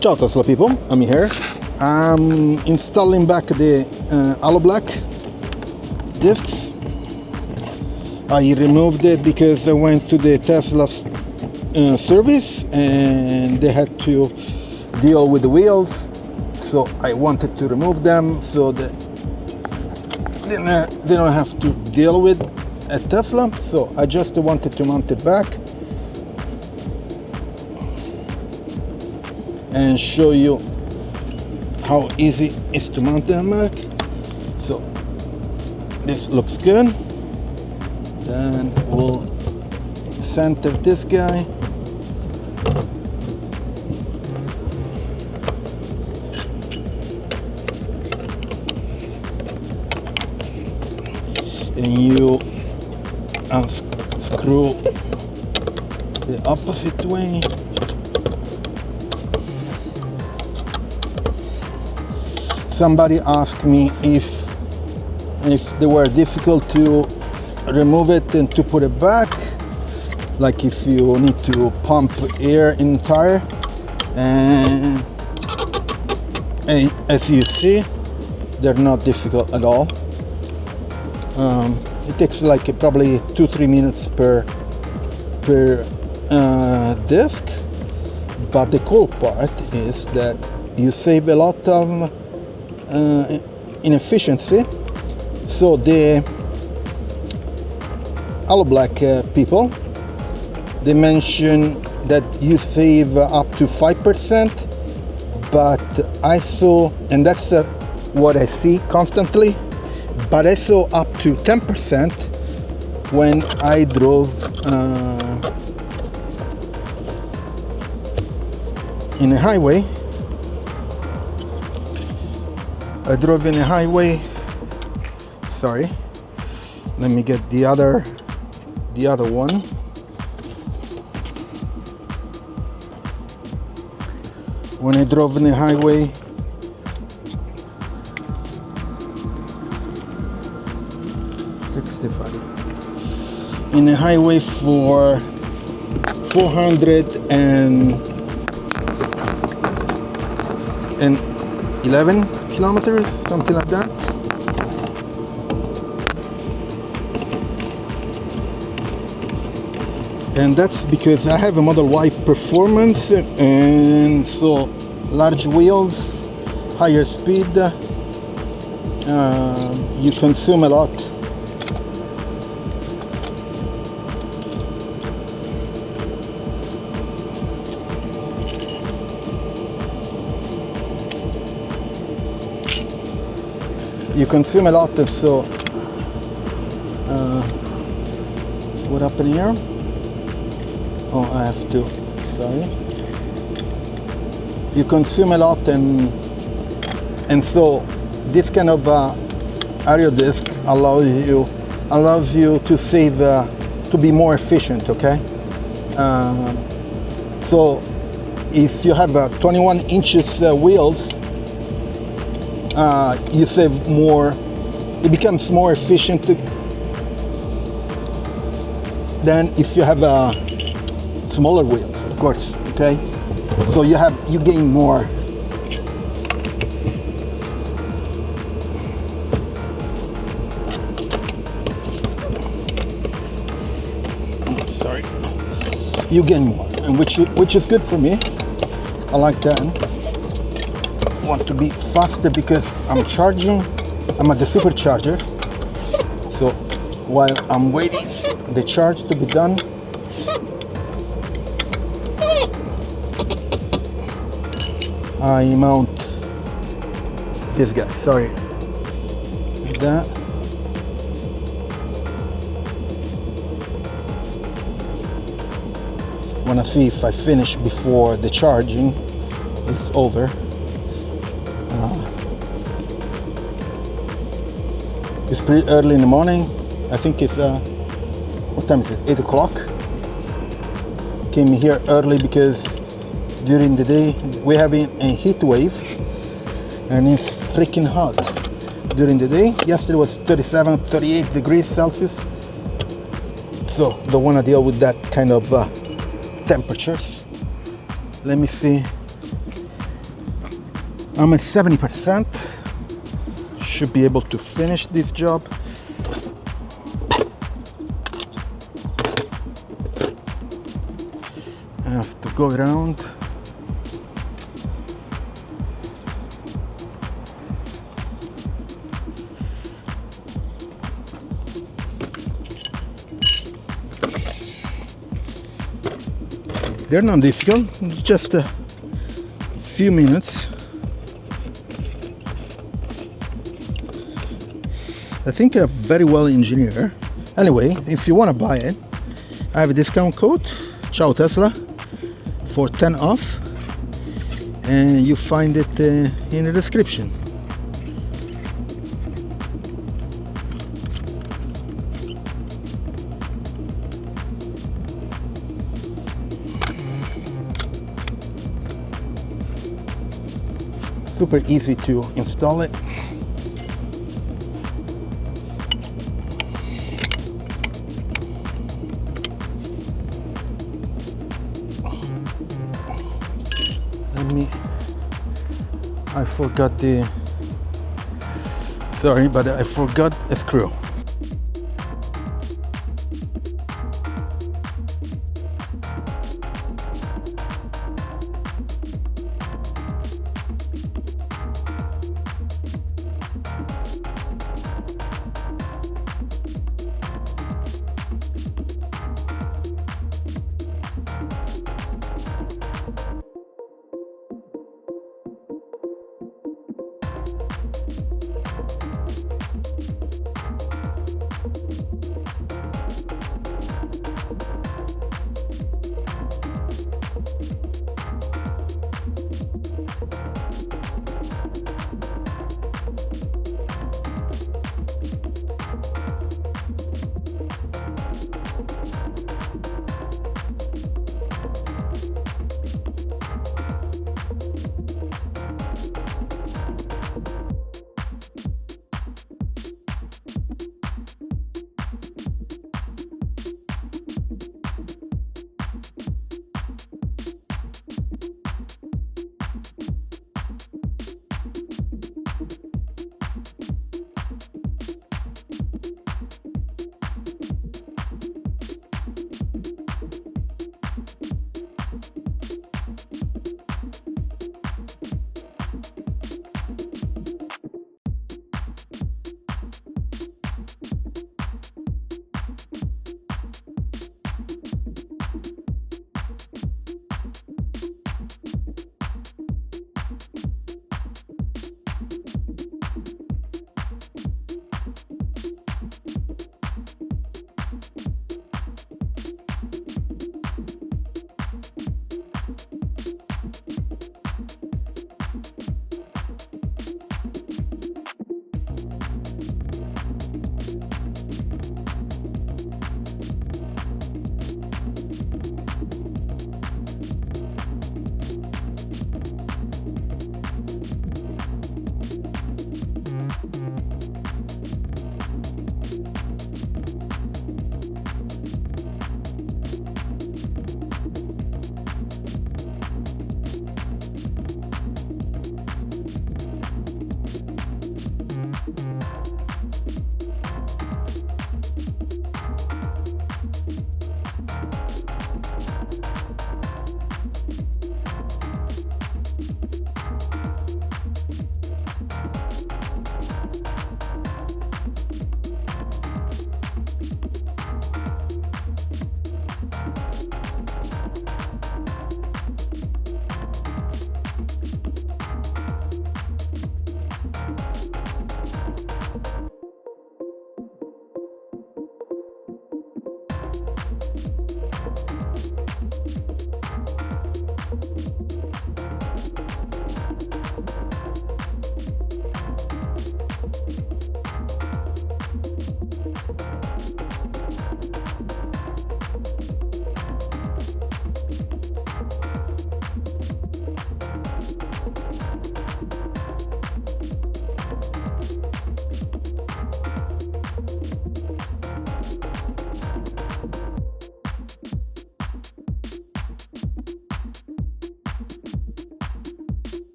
Ciao Tesla people, I'm here. I'm installing back the HaloBLK discs. I removed it because I went to the Tesla service and they had to deal with the wheels, so I wanted to remove them so that they don't have to deal with at Tesla. So I just wanted to mount it back and show you how easy it is to mount them back. So this looks good. Then we'll center this guy. And you unscrew the opposite way. Somebody asked me if they were difficult to remove it and to put it back, like if you need to pump air in the tire, and as you see, they're not difficult at all. It takes like probably 2-3 minutes per disc, but the cool part is that you save a lot of inefficiency. So the HaloBLK people, they mention that you save up to 5%, but I saw, and that's what I see constantly, but I saw up to 10% when I drove in a highway. I drove in a highway. Sorry, let me get the other one. When I drove in a highway, in a highway for 411 kilometers, something like that. And that's because I have a Model Y Performance, and so large wheels, higher speed, you consume a lot. You consume a lot, and so what happened here? Oh, I have to, sorry. You consume a lot, and so this kind of aero disc allows you to save, to be more efficient, okay? So if you have 21 inches wheels, you save more, it becomes more efficient than if you have smaller wheels, of course, okay? So you gain more. Sorry. You gain more, and which is good for me. I like that. Want to be faster because I'm charging. I'm at the Supercharger, so while I'm waiting the charge to be done, I mount this guy. Sorry, like that. Wanna see if I finish before the charging is over. It's pretty early in the morning. I think it's what time is it? 8 o'clock. Came here early because during the day we're having a heat wave and it's freaking hot during the day. Yesterday was 37, 38 degrees Celsius. So don't want to deal with that kind of temperatures. Let me see I'm at 70%. Should be able to finish this job. I have to go around. They're not difficult, just a few minutes. I think they're very well engineered. Anyway, if you want to buy it, I have a discount code, Ciao Tesla, for 10 off, and you find it in the description. Super easy to install it. I forgot the, sorry, but I forgot a screw.